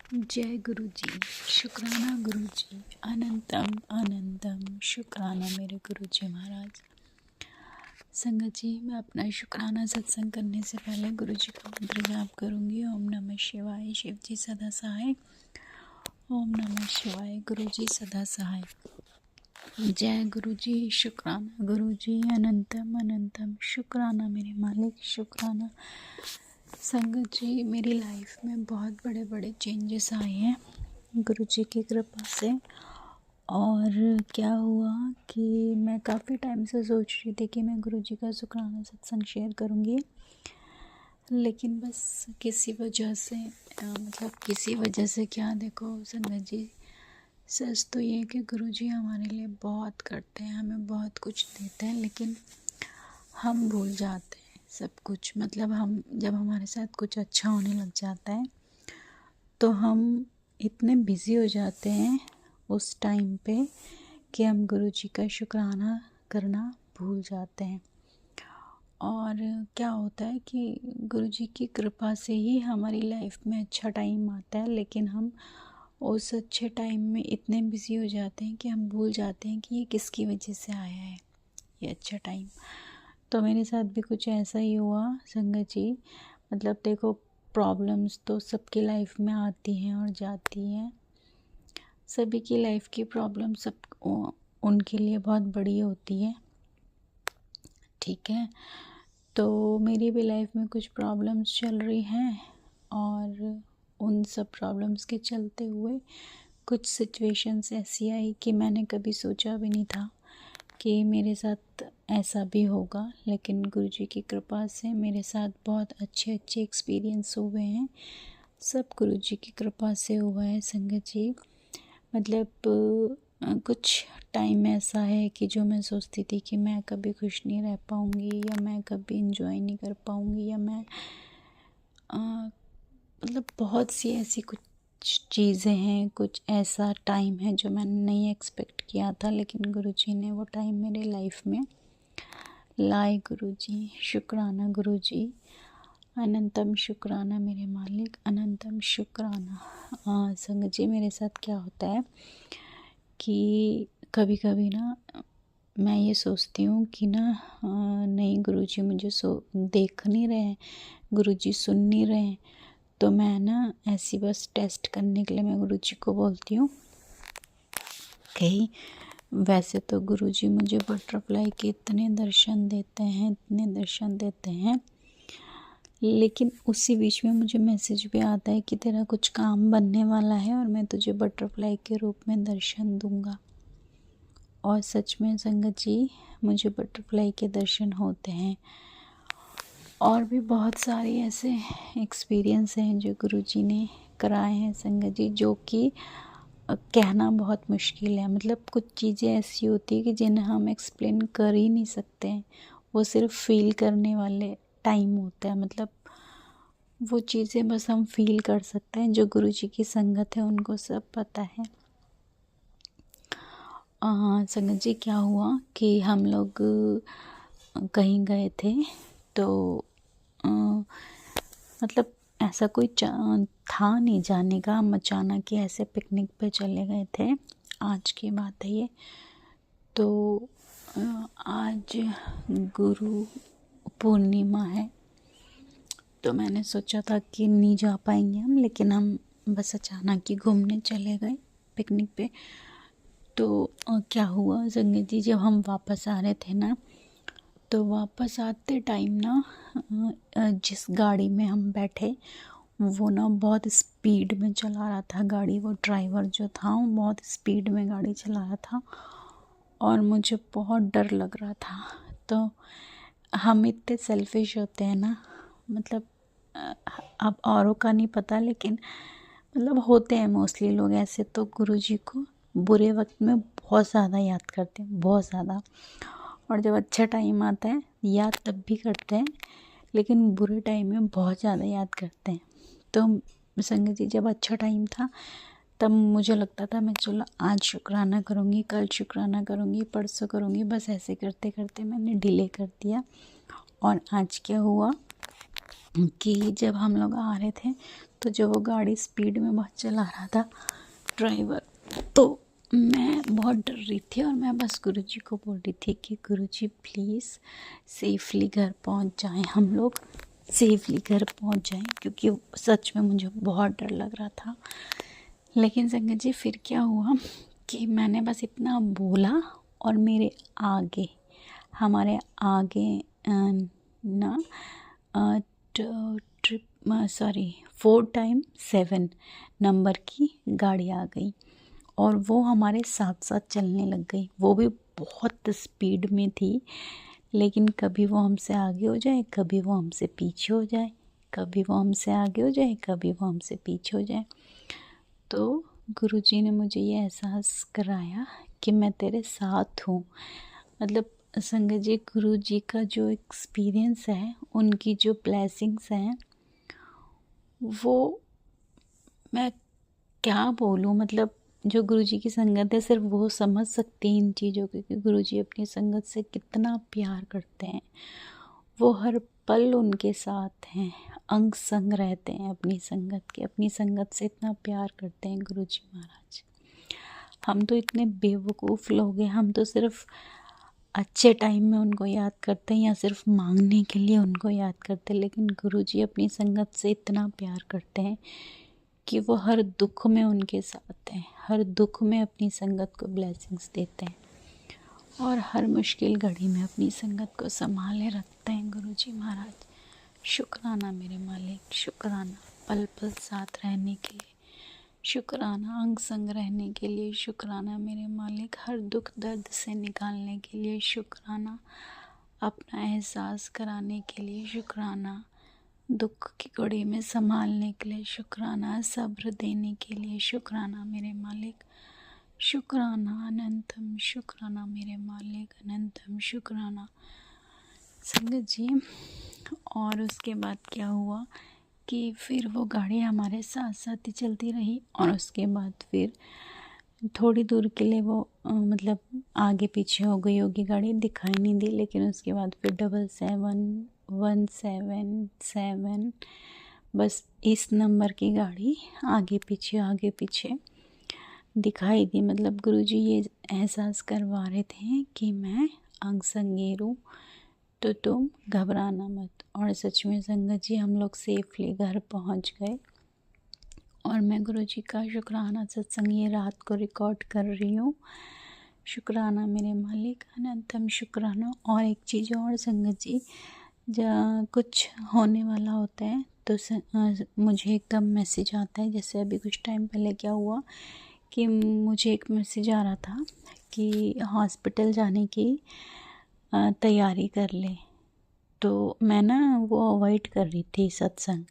जय गुरु जी। शुक्राना गुरु जी। अनंतम अनंतम शुक्राना मेरे गुरु जी महाराज। संगत जी, मैं अपना शुक्राना सत्संग करने से पहले गुरु जी का मंत्र जाप करूँगी। ओम नमः शिवाय। शिव जी सदा सहाय। ओम नमः शिवाय। गुरु जी सदा सहाय। जय गुरु जी। शुक्राना गुरु जी। अनंतम अनंतम शुक्राना मेरे मालिक। शुक्राना संगत जी, मेरी लाइफ में बहुत बड़े बड़े चेंजेस आए हैं गुरु जी की कृपा से। और क्या हुआ कि मैं काफ़ी टाइम से सोच रही थी कि मैं गुरु जी का शुक्राना सत्संग शेयर करूँगी, लेकिन बस किसी वजह से किसी वजह से क्या, देखो संगत जी, सच तो ये कि गुरु जी हमारे लिए बहुत करते हैं, हमें बहुत कुछ देते हैं, लेकिन हम भूल जाते हैं सब कुछ। हम जब हमारे साथ कुछ अच्छा होने लग जाता है तो हम इतने बिज़ी हो जाते हैं उस टाइम पे कि हम गुरु जी का शुक्राना करना भूल जाते हैं। और क्या होता है कि गुरु जी की कृपा से ही हमारी लाइफ में अच्छा टाइम आता है, लेकिन हम उस अच्छे टाइम में इतने बिज़ी हो जाते हैं कि हम भूल जाते हैं कि ये किसकी वजह से आया है ये अच्छा टाइम। तो मेरे साथ भी कुछ ऐसा ही हुआ संगत जी। देखो, प्रॉब्लम्स तो सबकी लाइफ में आती हैं और जाती हैं। सभी की लाइफ की प्रॉब्लम उनके लिए बहुत बड़ी होती है, ठीक है। तो मेरी भी लाइफ में कुछ प्रॉब्लम्स चल रही हैं, और उन सब प्रॉब्लम्स के चलते हुए कुछ सिचुएशंस ऐसी आई कि मैंने कभी सोचा भी नहीं था कि मेरे साथ ऐसा भी होगा। लेकिन गुरुजी की कृपा से मेरे साथ बहुत अच्छे अच्छे एक्सपीरियंस हुए हैं। सब गुरुजी की कृपा से हुआ है संगत जी। कुछ टाइम ऐसा है कि जो मैं सोचती थी कि मैं कभी खुश नहीं रह पाऊँगी, या मैं कभी इंजॉय नहीं कर पाऊँगी, या मैं बहुत सी ऐसी कुछ चीज़ें हैं, कुछ ऐसा टाइम है जो मैंने नहीं एक्सपेक्ट किया था, लेकिन गुरुजी ने वो टाइम मेरे लाइफ में लाए। गुरुजी, शुक्राना गुरुजी। अनंतम शुक्राना मेरे मालिक। अनंतम शुक्राना। संगत जी, मेरे साथ क्या होता है कि कभी कभी ना मैं ये सोचती हूँ कि नहीं, गुरुजी मुझे देख नहीं रहे हैं, गुरुजी सुन नहीं रहे हैं। तो मैं ऐसी बस टेस्ट करने के लिए मैं गुरुजी को बोलती हूँ कि वैसे तो गुरुजी मुझे बटरफ्लाई के इतने दर्शन देते हैं, इतने दर्शन देते हैं, लेकिन उसी बीच में मुझे मैसेज भी आता है कि तेरा कुछ काम बनने वाला है और मैं तुझे बटरफ्लाई के रूप में दर्शन दूंगा। और सच में संगत जी, मुझे बटरफ्लाई के दर्शन होते हैं। और भी बहुत सारे ऐसे एक्सपीरियंस हैं जो गुरुजी ने कराए हैं संगत जी, जो कि कहना बहुत मुश्किल है। कुछ चीज़ें ऐसी होती है कि जिन्हें हम एक्सप्लेन कर ही नहीं सकते हैं, वो सिर्फ फील करने वाले टाइम होता है। वो चीज़ें बस हम फील कर सकते हैं। जो गुरुजी की संगत है उनको सब पता है। संगत जी, क्या हुआ कि हम लोग कहीं गए थे, तो ऐसा कोई था नहीं जाने का। हम अचानक ही ऐसे पिकनिक पे चले गए थे। आज की बात है ये। तो आज गुरु पूर्णिमा है, तो मैंने सोचा था कि नहीं जा पाएंगे हम, लेकिन हम बस अचानक ही घूमने चले गए पिकनिक पे। तो क्या हुआ संगत जी, जब हम वापस आ रहे थे ना, तो वापस आते टाइम जिस गाड़ी में हम बैठे वो बहुत स्पीड में चला रहा था गाड़ी। वो ड्राइवर जो था वो बहुत स्पीड में गाड़ी चला रहा था और मुझे बहुत डर लग रहा था। तो हम इतने सेल्फिश होते हैं ना, अब औरों का नहीं पता, लेकिन होते हैं मोस्टली लोग ऐसे। तो गुरुजी को बुरे वक्त में बहुत ज़्यादा याद करते हैं, बहुत ज़्यादा। और जब अच्छा टाइम आता है याद तब भी करते हैं, लेकिन बुरे टाइम में बहुत ज़्यादा याद करते हैं। तो संगत जी, जब अच्छा टाइम था तब मुझे लगता था मैं चलो आज शुक्राना करूँगी, कल शुक्राना करूँगी, परसों करूँगी। बस ऐसे करते करते मैंने डिले कर दिया। और आज क्या हुआ कि जब हम लोग आ रहे थे तो जब वो गाड़ी स्पीड में बहुत चला रहा था ड्राइवर, तो मैं बहुत डर रही थी और मैं बस गुरुजी को बोल रही थी कि गुरुजी प्लीज़ सेफली घर पहुंच जाएं, हम लोग सेफली घर पहुंच जाएं, क्योंकि सच में मुझे बहुत डर लग रहा था। लेकिन संगत जी फिर क्या हुआ कि मैंने बस इतना बोला और मेरे आगे, हमारे आगे ना 4x7 नंबर की गाड़ी आ गई और वो हमारे साथ साथ चलने लग गई। वो भी बहुत स्पीड में थी, लेकिन कभी वो हमसे आगे हो जाए, कभी वो हमसे पीछे हो जाए, कभी वो हमसे आगे हो जाए, कभी वो हमसे पीछे हो जाए। तो गुरुजी ने मुझे ये एहसास कराया कि मैं तेरे साथ हूँ। मतलब संगत जी, गुरुजी का जो एक्सपीरियंस है, उनकी जो ब्लेसिंग्स हैं, वो मैं क्या बोलूँ। मतलब जो गुरुजी की संगत है, सिर्फ वो समझ सकती हैं इन चीज़ों को कि गुरुजी अपनी संगत से कितना प्यार करते हैं। वो हर पल उनके साथ हैं, अंग संग रहते हैं अपनी संगत के, अपनी संगत से इतना प्यार करते हैं गुरुजी महाराज। हम तो इतने बेवकूफ़ लोग हैं, हम तो सिर्फ अच्छे टाइम में उनको याद करते हैं या सिर्फ मांगने के लिए उनको याद करते हैं, लेकिन गुरुजी अपनी संगत से इतना प्यार करते हैं कि वो हर दुख में उनके साथ हैं, हर दुख में अपनी संगत को ब्लेसिंग्स देते हैं और हर मुश्किल घड़ी में अपनी संगत को संभाले रखते हैं गुरुजी महाराज। शुक्राना मेरे मालिक, शुक्राना पल पल साथ रहने के लिए, शुक्राना अंग संग रहने के लिए, शुक्राना मेरे मालिक हर दुख दर्द से निकालने के लिए, शुक्राना अपना एहसास कराने के लिए, शुक्राना दुख की घड़ी में संभालने के लिए, शुक्राना सब्र देने के लिए, शुक्राना मेरे मालिक, शुक्राना अनंतम, शुक्राना मेरे मालिक अनंतम, शुक्राना। संगत जी, और उसके बाद क्या हुआ कि फिर वो गाड़ी हमारे साथ साथ ही चलती रही और उसके बाद फिर थोड़ी दूर के लिए वो मतलब आगे पीछे हो गई होगी, गाड़ी दिखाई नहीं दी। लेकिन उसके बाद फिर 777 बस इस नंबर की गाड़ी आगे पीछे दिखाई दी। मतलब गुरुजी ये एहसास करवा रहे थे कि मैं अंग संगीर हूँ, तो तुम घबराना मत। और सच में संगत जी, हम लोग सेफली घर पहुंच गए और मैं गुरुजी का शुक्राना सत्संग ये रात को रिकॉर्ड कर रही हूँ। शुक्राना मेरे मालिक अनंतम, शुक्राना। और एक चीज़ और संगत जी, जब कुछ होने वाला होता है तो मुझे एकदम मैसेज आता है। जैसे अभी कुछ टाइम पहले क्या हुआ कि मुझे एक मैसेज आ रहा था कि हॉस्पिटल जाने की तैयारी कर ले। तो मैं ना वो अवॉइड कर रही थी सत्संग,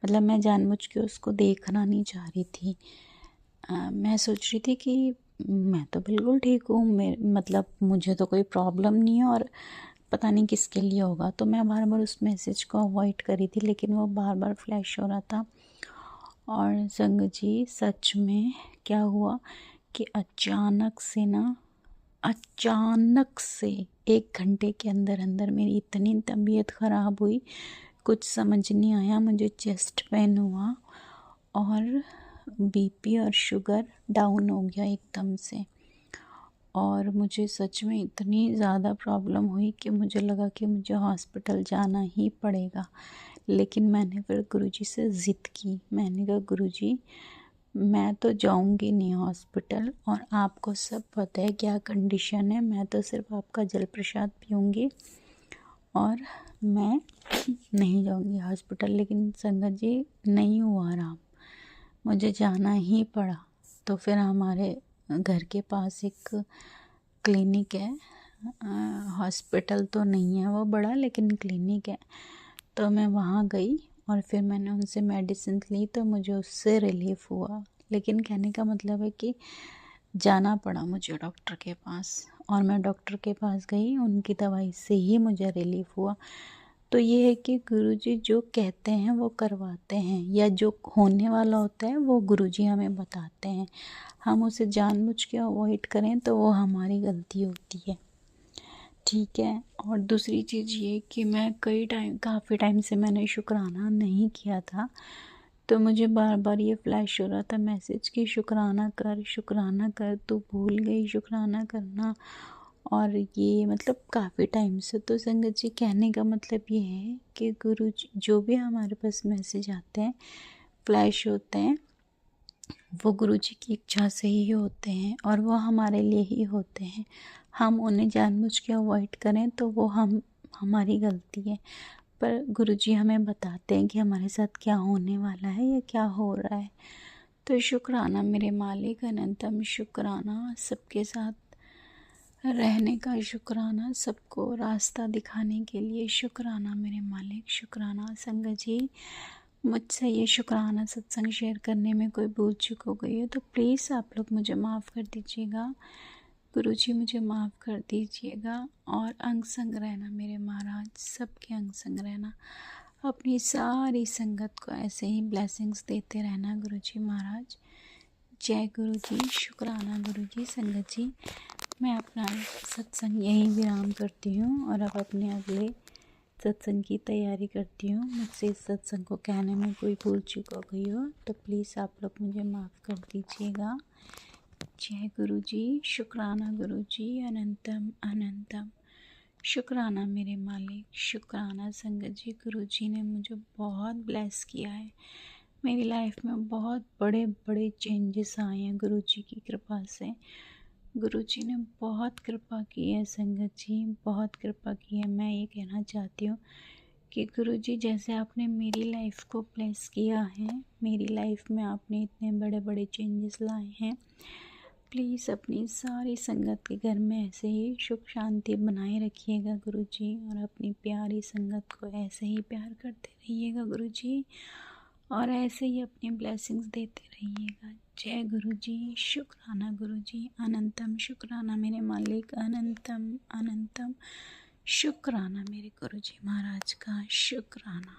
मतलब मैं जानबूझ के उसको देखना नहीं चाह रही थी। मैं सोच रही थी कि मैं तो बिल्कुल ठीक हूँ, मतलब मुझे तो कोई प्रॉब्लम नहीं है और पता नहीं किसके लिए होगा। तो मैं बार बार उस मैसेज को अवॉइड कर रही थी, लेकिन वो बार बार फ्लैश हो रहा था। और संगत जी, सच में क्या हुआ कि अचानक से 1 घंटे के अंदर अंदर मेरी इतनी तबीयत ख़राब हुई, कुछ समझ नहीं आया। मुझे चेस्ट पेन हुआ और बीपी और शुगर डाउन हो गया एकदम से, और मुझे सच में इतनी ज़्यादा प्रॉब्लम हुई कि मुझे लगा कि मुझे हॉस्पिटल जाना ही पड़ेगा। लेकिन मैंने फिर गुरुजी से ज़िद की। मैंने कहा गुरुजी, मैं तो जाऊंगी नहीं हॉस्पिटल, और आपको सब पता है क्या कंडीशन है। मैं तो सिर्फ आपका जल प्रसाद पीऊँगी और मैं नहीं जाऊंगी हॉस्पिटल। लेकिन संगत जी, नहीं हुआ आराम, मुझे जाना ही पड़ा। तो फिर हमारे घर के पास एक क्लिनिक है, हॉस्पिटल तो नहीं है वो बड़ा, लेकिन क्लिनिक है। तो मैं वहाँ गई और फिर मैंने उनसे मेडिसिन ली, तो मुझे उससे रिलीफ़ हुआ। लेकिन कहने का मतलब है कि जाना पड़ा मुझे डॉक्टर के पास, और मैं डॉक्टर के पास गई, उनकी दवाई से ही मुझे रिलीफ़ हुआ। तो ये है कि गुरुजी जो कहते हैं वो करवाते हैं, या जो होने वाला होता है वो गुरुजी हमें बताते हैं। हम उसे जानबूझ के अवॉइड करें तो वो हमारी गलती होती है, ठीक है। और दूसरी चीज़ ये कि मैं काफ़ी टाइम से मैंने शुक्राना नहीं किया था। तो मुझे बार बार ये फ्लैश हो रहा था मैसेज कि शुक्राना कर, तू भूल गई शुक्राना करना। और ये मतलब काफ़ी टाइम से। तो संगत जी कहने का मतलब ये है कि गुरु जी जो भी हमारे पास मैसेज आते हैं, फ्लैश होते हैं, वो गुरु जी की इच्छा से ही होते हैं और वो हमारे लिए ही होते हैं। हम उन्हें जानबूझ के अवॉइड करें तो वो हमारी गलती है। पर गुरुजी हमें बताते हैं कि हमारे साथ क्या होने वाला है या क्या हो रहा है। तो शुक्राना मेरे मालिक, अनंतम शुक्राना सबके साथ रहने का, शुक्राना सबको रास्ता दिखाने के लिए, शुक्राना मेरे मालिक, शुक्राना। संगत जी मुझसे ये शुक्राना सत्संग शेयर करने में कोई भूल चूक हो गई है तो प्लीज़ आप लोग मुझे माफ़ कर दीजिएगा। गुरुजी मुझे माफ़ कर दीजिएगा। और अंग संग रहना मेरे महाराज, सबके अंग संग रहना, अपनी सारी संगत को ऐसे ही ब्लेसिंग्स देते रहना गुरुजी महाराज। जय गुरुजी, शुक्राना गुरुजी। संगत जी मैं अपना सत्संग यहीं विराम करती हूँ और अब अपने अगले सत्संग की तैयारी करती हूँ। मुझसे इस सत्संग को कहने में कोई भूल चूक हो गई हो तो प्लीज़ आप लोग मुझे माफ़ कर दीजिएगा। जय गुरुजी, शुक्राना गुरुजी, अनंतम अनंतम शुक्राना मेरे मालिक, शुक्राना। संगत जी गुरुजी ने मुझे बहुत ब्लेस किया है, मेरी लाइफ में बहुत बड़े बड़े चेंजेस आए हैं गुरुजी की कृपा से। गुरुजी ने बहुत कृपा की है संगत जी, बहुत कृपा की है। मैं ये कहना चाहती हूँ कि गुरुजी जैसे आपने मेरी लाइफ को ब्लेस किया है, मेरी लाइफ में आपने इतने बड़े बड़े चेंजेस लाए हैं, प्लीज़ अपनी सारी संगत के घर में ऐसे ही सुख शांति बनाए रखिएगा गुरुजी। और अपनी प्यारी संगत को ऐसे ही प्यार करते रहिएगा गुरुजी और ऐसे ही अपनी ब्लेसिंग्स देते रहिएगा। जय गुरुजी, शुक्राना गुरुजी, अनंतम शुक्राना मेरे मालिक, अनंतम अनंतम शुक्राना मेरे गुरुजी महाराज का, शुक्राना।